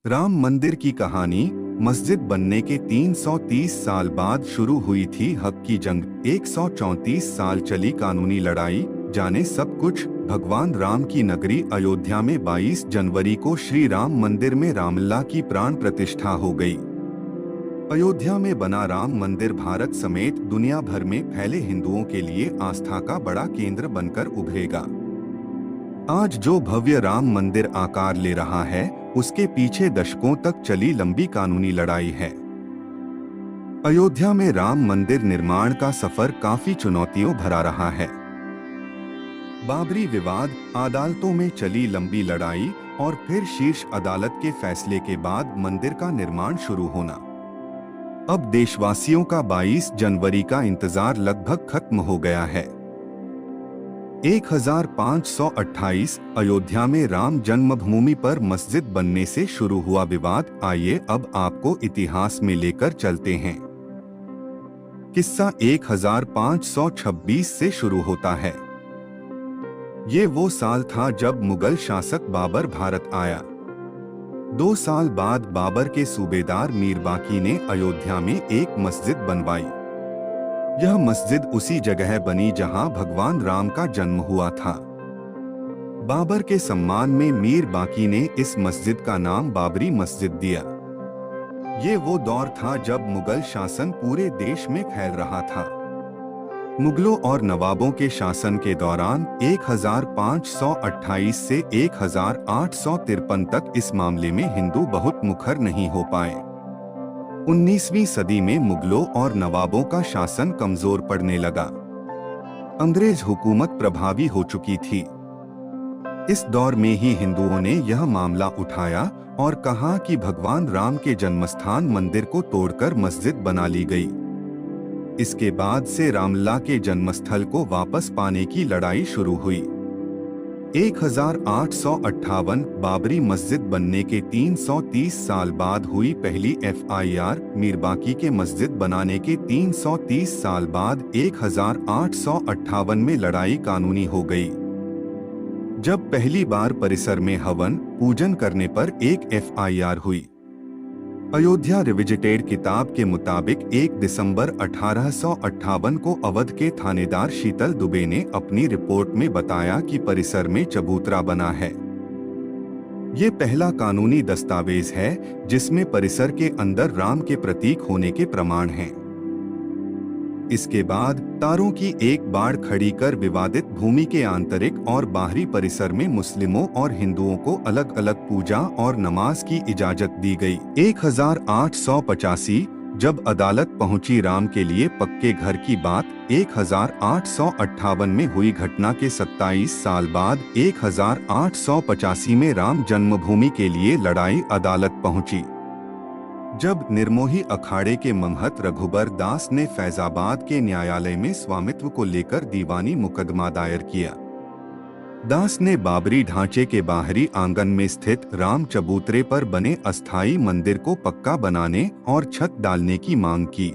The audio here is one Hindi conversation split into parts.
राम मंदिर की कहानी मस्जिद बनने के 330 साल बाद शुरू हुई थी हक की जंग। 134 साल चली कानूनी लड़ाई। जाने सब कुछ। भगवान राम की नगरी अयोध्या में 22 जनवरी को श्री राम मंदिर में रामलला की प्राण प्रतिष्ठा हो गई। अयोध्या में बना राम मंदिर भारत समेत दुनिया भर में फैले हिंदुओं के लिए आस्था का बड़ा केंद्र बनकर उभरेगा। आज जो भव्य राम मंदिर आकार ले रहा है, उसके पीछे दशकों तक चली लंबी कानूनी लड़ाई है। अयोध्या में राम मंदिर निर्माण का सफर काफी चुनौतियों भरा रहा है। बाबरी विवाद, अदालतों में चली लंबी लड़ाई और फिर शीर्ष अदालत के फैसले के बाद मंदिर का निर्माण शुरू होना। अब देशवासियों का 22 जनवरी का इंतजार लगभग खत्म हो गया है। 1528 अयोध्या में राम जन्मभूमि पर मस्जिद बनने से शुरू हुआ विवाद। आइए अब आपको इतिहास में लेकर चलते हैं। किस्सा 1526 से शुरू होता है। ये वो साल था जब मुगल शासक बाबर भारत आया। 2 साल बाद बाबर के सूबेदार मीर बाकी ने अयोध्या में एक मस्जिद बनवाई। यह मस्जिद उसी जगह बनी जहां भगवान राम का जन्म हुआ था। बाबर के सम्मान में मीर बाकी ने इस मस्जिद का नाम बाबरी मस्जिद दिया। ये वो दौर था जब मुगल शासन पूरे देश में फैल रहा था। मुगलों और नवाबों के शासन के दौरान 1528 से 1853 तक इस मामले में हिंदू बहुत मुखर नहीं हो पाए। 19वीं सदी में मुगलों और नवाबों का शासन कमजोर पड़ने लगा। अंग्रेज हुकूमत प्रभावी हो चुकी थी। इस दौर में ही हिंदुओं ने यह मामला उठाया और कहा कि भगवान राम के जन्मस्थान मंदिर को तोड़कर मस्जिद बना ली गई। इसके बाद से रामलला के जन्मस्थल को वापस पाने की लड़ाई शुरू हुई। 1858 बाबरी मस्जिद बनने के 330 साल बाद हुई पहली FIR। मीर बाकी के मस्जिद बनाने के 330 साल बाद 1858 में लड़ाई कानूनी हो गई, जब पहली बार परिसर में हवन पूजन करने पर एक FIR हुई। अयोध्या रिविजिटेड किताब के मुताबिक 1 दिसंबर 1858 को अवध के थानेदार शीतल दुबे ने अपनी रिपोर्ट में बताया कि परिसर में चबूतरा बना है। ये पहला कानूनी दस्तावेज है जिसमें परिसर के अंदर राम के प्रतीक होने के प्रमाण हैं। इसके बाद तारों की एक बाड़ खड़ी कर विवादित भूमि के आंतरिक और बाहरी परिसर में मुस्लिमों और हिंदुओं को अलग अलग पूजा और नमाज की इजाजत दी गई। 1885 जब अदालत पहुंची राम के लिए पक्के घर की बात 1858 में हुई घटना के 27 साल बाद 1885 में राम जन्मभूमि के लिए लड़ाई अदालत पहुंची, जब निर्मोही अखाड़े के महंत रघुबर दास ने फैजाबाद के न्यायालय में स्वामित्व को लेकर दीवानी मुकदमा दायर किया। दास ने बाबरी ढांचे के बाहरी आंगन में स्थित राम चबूतरे पर बने अस्थायी मंदिर को पक्का बनाने और छत डालने की मांग की।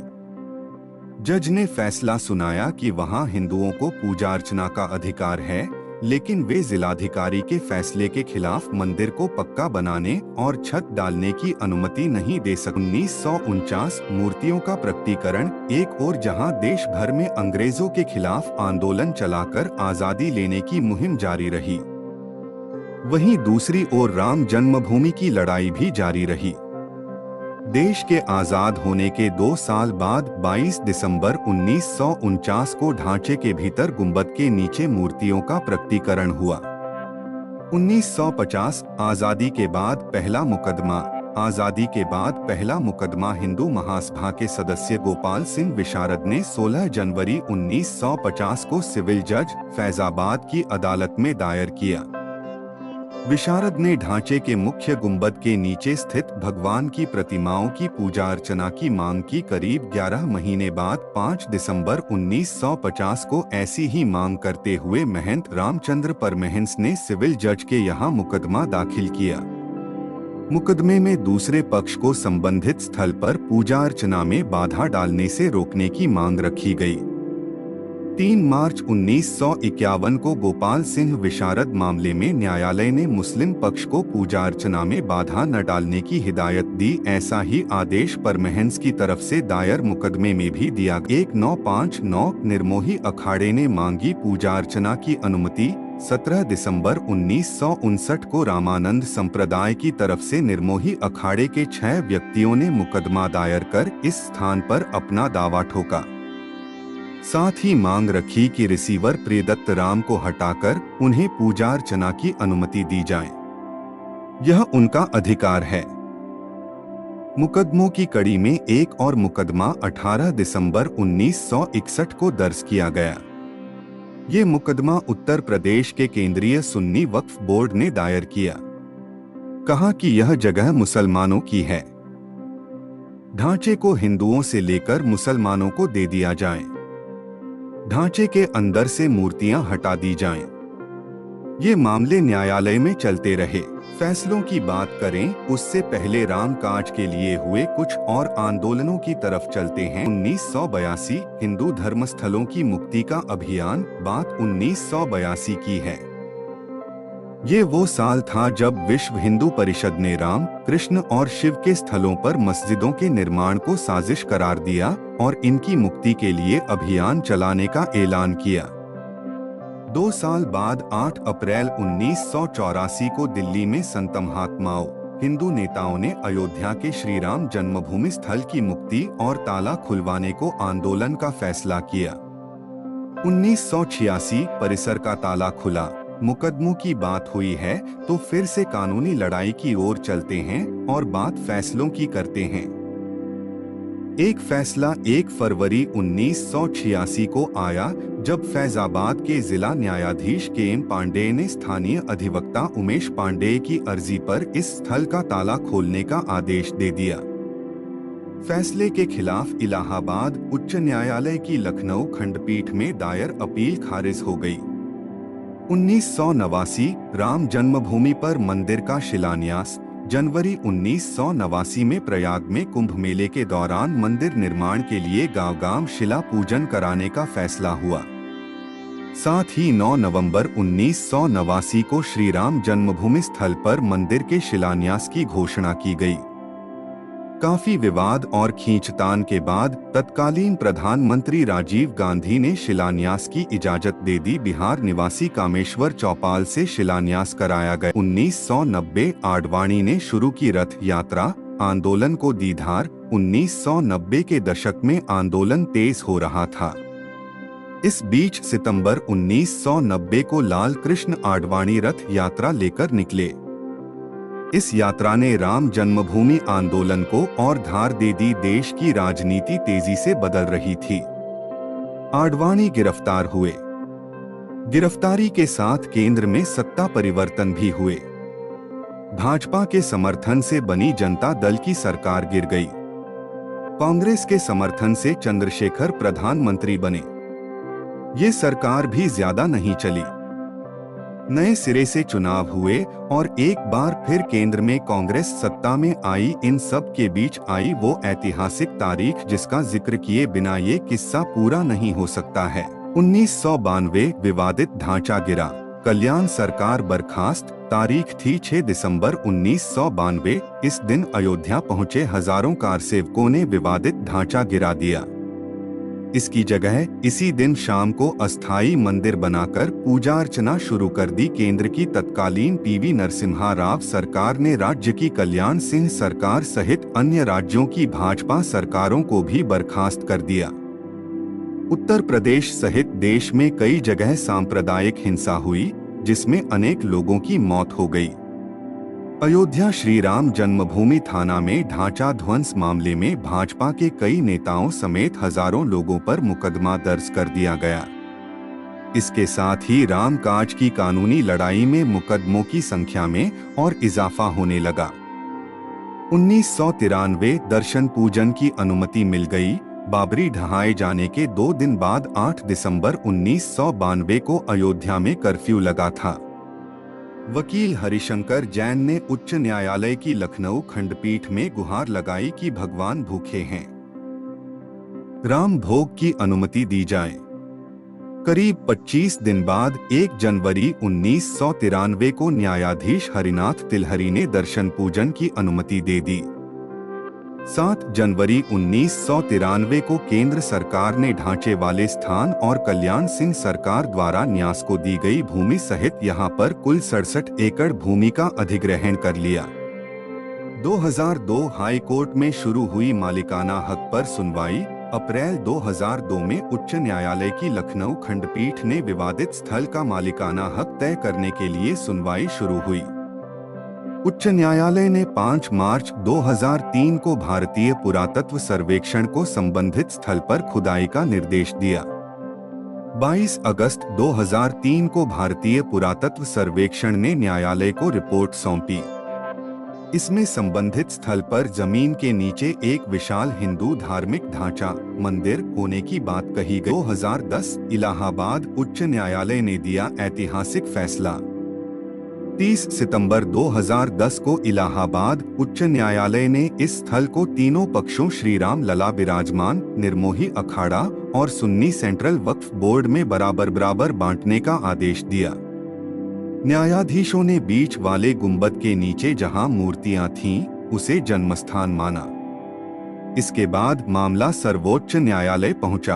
जज ने फैसला सुनाया कि वहां हिंदुओं को पूजा अर्चना का अधिकार है, लेकिन वे जिलाधिकारी के फैसले के खिलाफ मंदिर को पक्का बनाने और छत डालने की अनुमति नहीं दे सकते। 1949 मूर्तियों का प्रकटीकरण। एक ओर जहां देश भर में अंग्रेजों के खिलाफ आंदोलन चलाकर आजादी लेने की मुहिम जारी रही, वहीं दूसरी ओर राम जन्मभूमि की लड़ाई भी जारी रही। देश के आजाद होने के 2 साल बाद 22 दिसंबर 1949 को ढांचे के भीतर गुंबद के नीचे मूर्तियों का प्रकटीकरण हुआ। 1950 आजादी के बाद पहला मुकदमा। आजादी के बाद पहला मुकदमा हिंदू महासभा के सदस्य गोपाल सिंह विशारद ने 16 जनवरी 1950 को सिविल जज फैजाबाद की अदालत में दायर किया। विशारद ने ढांचे के मुख्य गुंबद के नीचे स्थित भगवान की प्रतिमाओं की पूजा अर्चना की मांग की। करीब 11 महीने बाद 5 दिसंबर 1950 को ऐसी ही मांग करते हुए महंत रामचंद्र परमहंस ने सिविल जज के यहाँ मुकदमा दाखिल किया। मुकदमे में दूसरे पक्ष को संबंधित स्थल पर पूजा अर्चना में बाधा डालने से रोकने की मांग रखी गई। 3 मार्च 1951 को गोपाल सिंह विशारद मामले में न्यायालय ने मुस्लिम पक्ष को पूजा अर्चना में बाधा न डालने की हिदायत दी। ऐसा ही आदेश परमहंस की तरफ से दायर मुकदमे में भी दिया। 1959 निर्मोही अखाड़े ने मांगी पूजा अर्चना की अनुमति। 17 दिसंबर 1959 को रामानंद संप्रदाय की तरफ से निर्मोही अखाड़े के 6 व्यक्तियों ने मुकदमा दायर कर इस स्थान पर अपना दावा ठोका। साथ ही मांग रखी कि रिसीवर प्रियदत्त राम को हटाकर उन्हें पूजा अर्चना की अनुमति दी जाए। यह उनका अधिकार है। मुकदमों की कड़ी में एक और मुकदमा 18 दिसंबर 1961 को दर्ज किया गया। ये मुकदमा उत्तर प्रदेश के केंद्रीय सुन्नी वक्फ बोर्ड ने दायर किया। कहा कि यह जगह मुसलमानों की है। ढांचे को हिंदुओं से लेकर मुसलमानों को दे दिया जाए। ढांचे के अंदर से मूर्तियां हटा दी जाएं। ये मामले न्यायालय में चलते रहे। फैसलों की बात करें उससे पहले रामकाज के लिए हुए कुछ और आंदोलनों की तरफ चलते हैं। 1982 हिंदू धर्मस्थलों की मुक्ति का अभियान, बात 1982 की है। ये वो साल था जब विश्व हिंदू परिषद ने राम, कृष्ण और शिव के स्थलों पर मस्जिदों के निर्माण को साजिश करार दिया और इनकी मुक्ति के लिए अभियान चलाने का ऐलान किया। 2 साल बाद 8 अप्रैल 1984 को दिल्ली में संत महात्माओं, हिंदू नेताओं ने अयोध्या के श्री राम जन्मभूमि स्थल की मुक्ति और ताला खुलवाने को आंदोलन का फैसला किया। 1986 परिसर का ताला खुला। मुकदमों की बात हुई है तो फिर से कानूनी लड़ाई की ओर चलते हैं और बात फैसलों की करते हैं। एक फैसला 1 फरवरी 1986 को आया जब फैजाबाद के जिला न्यायाधीश के एम पांडेय ने स्थानीय अधिवक्ता उमेश पांडेय की अर्जी पर इस स्थल का ताला खोलने का आदेश दे दिया। फैसले के खिलाफ इलाहाबाद उच्च न्यायालय की लखनऊ खंडपीठ में दायर अपील खारिज हो गई। 1989 राम जन्मभूमि पर मंदिर का शिलान्यास। जनवरी 1989 में प्रयाग में कुंभ मेले के दौरान मंदिर निर्माण के लिए गांव-गांव शिला पूजन कराने का फैसला हुआ। साथ ही 9 नवंबर 1989 को श्री राम जन्मभूमि स्थल पर मंदिर के शिलान्यास की घोषणा की गई। काफी विवाद और खींचतान के बाद तत्कालीन प्रधानमंत्री राजीव गांधी ने शिलान्यास की इजाजत दे दी। बिहार निवासी कामेश्वर चौपाल से शिलान्यास कराया गया। 1990 आडवाणी ने शुरू की रथ यात्रा, आंदोलन को दी धार। 1990 के दशक में आंदोलन तेज हो रहा था। इस बीच सितंबर 1990 को लाल कृष्ण आडवाणी रथ यात्रा लेकर निकले। इस यात्रा ने राम जन्मभूमि आंदोलन को और धार दे दी। देश की राजनीति तेजी से बदल रही थी। आडवाणी गिरफ्तार हुए। गिरफ्तारी के साथ केंद्र में सत्ता परिवर्तन भी हुए। भाजपा के समर्थन से बनी जनता दल की सरकार गिर गई। कांग्रेस के समर्थन से चंद्रशेखर प्रधानमंत्री बने। ये सरकार भी ज्यादा नहीं चली। नए सिरे से चुनाव हुए और एक बार फिर केंद्र में कांग्रेस सत्ता में आई। इन सब के बीच आई वो ऐतिहासिक तारीख जिसका जिक्र किए बिना ये किस्सा पूरा नहीं हो सकता है। 1992 विवादित ढांचा गिरा, कल्याण सरकार बर्खास्त। तारीख थी 6 दिसंबर 1992। इस दिन अयोध्या पहुंचे हजारों कारसेवकों ने विवादित ढांचा गिरा दिया। इसकी जगह इसी दिन शाम को अस्थायी मंदिर बनाकर पूजा अर्चना शुरू कर दी। केंद्र की तत्कालीन पीवी नरसिम्हा राव सरकार ने राज्य की कल्याण सिंह सरकार सहित अन्य राज्यों की भाजपा सरकारों को भी बर्खास्त कर दिया। उत्तर प्रदेश सहित देश में कई जगह सांप्रदायिक हिंसा हुई जिसमें अनेक लोगों की मौत हो गई। अयोध्या श्री राम जन्मभूमि थाना में ढांचा ध्वंस मामले में भाजपा के कई नेताओं समेत हजारों लोगों पर मुकदमा दर्ज कर दिया गया। इसके साथ ही रामकाज की कानूनी लड़ाई में मुकदमों की संख्या में और इजाफा होने लगा। 1993 दर्शन पूजन की अनुमति मिल गई। बाबरी ढहाए जाने के 2 दिन बाद 8 दिसंबर 1992 को अयोध्या में कर्फ्यू लगा था। वकील हरिशंकर जैन ने उच्च न्यायालय की लखनऊ खंडपीठ में गुहार लगाई कि भगवान भूखे हैं, राम भोग की अनुमति दी जाए। करीब 25 दिन बाद 1 जनवरी 1993 को न्यायाधीश हरिनाथ तिलहरी ने दर्शन पूजन की अनुमति दे दी। 7 जनवरी 1993 को केंद्र सरकार ने ढांचे वाले स्थान और कल्याण सिंह सरकार द्वारा न्यास को दी गई भूमि सहित यहां पर कुल 67 एकड़ भूमि का अधिग्रहण कर लिया। 2002 हाई कोर्ट में शुरू हुई मालिकाना हक पर सुनवाई। अप्रैल 2002 में उच्च न्यायालय की लखनऊ खंडपीठ ने विवादित स्थल का मालिकाना हक तय करने के लिए सुनवाई शुरू हुई। उच्च न्यायालय ने 5 मार्च 2003 को भारतीय पुरातत्व सर्वेक्षण को संबंधित स्थल पर खुदाई का निर्देश दिया। 22 अगस्त 2003 को भारतीय पुरातत्व सर्वेक्षण ने न्यायालय को रिपोर्ट सौंपी। इसमें संबंधित स्थल पर जमीन के नीचे एक विशाल हिंदू धार्मिक ढांचा मंदिर होने की बात कही गई। 2010 इलाहाबाद उच्च न्यायालय ने दिया ऐतिहासिक फैसला। 30 सितंबर 2010 को इलाहाबाद उच्च न्यायालय ने इस स्थल को तीनों पक्षों श्री राम लला विराजमान निर्मोही अखाड़ा और सुन्नी सेंट्रल वक्फ बोर्ड में बराबर बांटने का आदेश दिया। न्यायाधीशों ने बीच वाले गुंबद के नीचे जहां मूर्तियां थीं, उसे जन्मस्थान माना। इसके बाद मामला सर्वोच्च न्यायालय पहुंचा।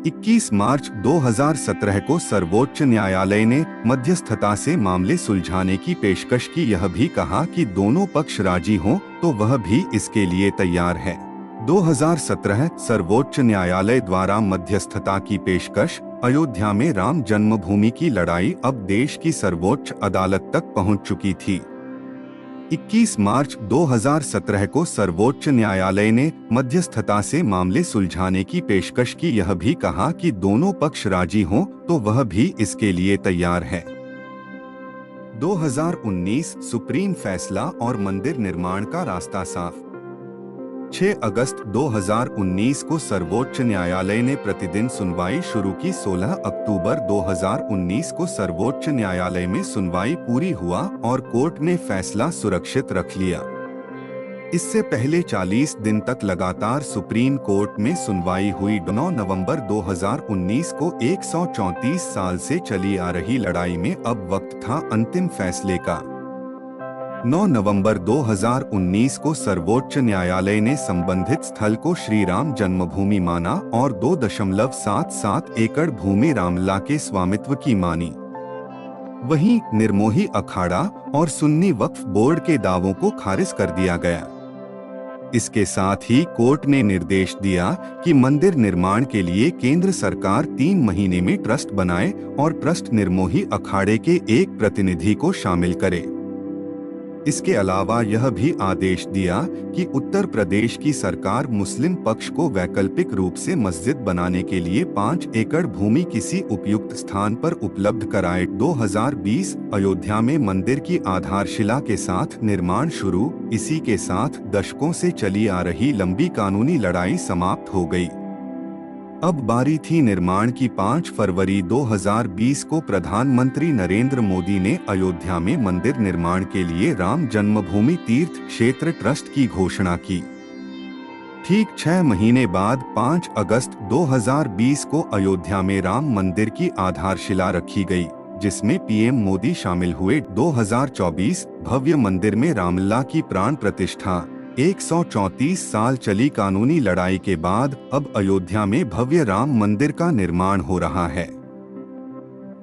21 मार्च 2017 को सर्वोच्च न्यायालय ने मध्यस्थता से मामले सुलझाने की पेशकश की। यह भी कहा कि दोनों पक्ष राजी हों तो वह भी इसके लिए तैयार है। 2017 सर्वोच्च न्यायालय द्वारा मध्यस्थता की पेशकश। अयोध्या में राम जन्मभूमि की लड़ाई अब देश की सर्वोच्च अदालत तक पहुंच चुकी थी। 21 मार्च 2017 को सर्वोच्च न्यायालय ने मध्यस्थता से मामले सुलझाने की पेशकश की। यह भी कहा कि दोनों पक्ष राजी हों तो वह भी इसके लिए तैयार है। 2019 सुप्रीम फैसला और मंदिर निर्माण का रास्ता साफ। 6 अगस्त 2019 को सर्वोच्च न्यायालय ने प्रतिदिन सुनवाई शुरू की। 16 अक्टूबर 2019 को सर्वोच्च न्यायालय में सुनवाई पूरी हुआ और कोर्ट ने फैसला सुरक्षित रख लिया। इससे पहले 40 दिन तक लगातार सुप्रीम कोर्ट में सुनवाई हुई। 9 नवंबर 2019 को 134 साल से चली आ रही लड़ाई में अब वक्त था अंतिम फैसले का। 9 नवंबर 2019 को सर्वोच्च न्यायालय ने संबंधित स्थल को श्री राम जन्मभूमि माना और 2.77 एकड़ भूमि रामलला के स्वामित्व की मानी। वहीं निर्मोही अखाड़ा और सुन्नी वक्फ बोर्ड के दावों को खारिज कर दिया गया। इसके साथ ही कोर्ट ने निर्देश दिया कि मंदिर निर्माण के लिए केंद्र सरकार 3 महीने में ट्रस्ट बनाए और ट्रस्ट निर्मोही अखाड़े के एक प्रतिनिधि को शामिल करे। इसके अलावा यह भी आदेश दिया कि उत्तर प्रदेश की सरकार मुस्लिम पक्ष को वैकल्पिक रूप से मस्जिद बनाने के लिए 5 एकड़ भूमि किसी उपयुक्त स्थान पर उपलब्ध कराए। 2020 अयोध्या में मंदिर की आधारशिला के साथ निर्माण शुरू। इसी के साथ दशकों से चली आ रही लंबी कानूनी लड़ाई समाप्त हो गई। अब बारी थी निर्माण की। 5 फरवरी 2020 को प्रधानमंत्री नरेंद्र मोदी ने अयोध्या में मंदिर निर्माण के लिए राम जन्मभूमि तीर्थ क्षेत्र ट्रस्ट की घोषणा की। ठीक 6 महीने बाद 5 अगस्त 2020 को अयोध्या में राम मंदिर की आधारशिला रखी गई, जिसमें पीएम मोदी शामिल हुए। 2024 भव्य मंदिर में रामलला की प्राण प्रतिष्ठा। 134 साल चली कानूनी लड़ाई के बाद अब अयोध्या में भव्य राम मंदिर का निर्माण हो रहा है।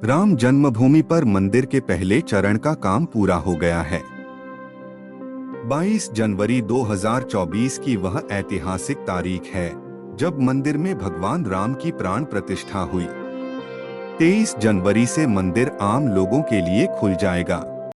राम जन्मभूमि पर मंदिर के पहले चरण का काम पूरा हो गया है। 22 जनवरी 2024 की वह ऐतिहासिक तारीख है जब मंदिर में भगवान राम की प्राण प्रतिष्ठा हुई। 23 जनवरी से मंदिर आम लोगों के लिए खुल जाएगा।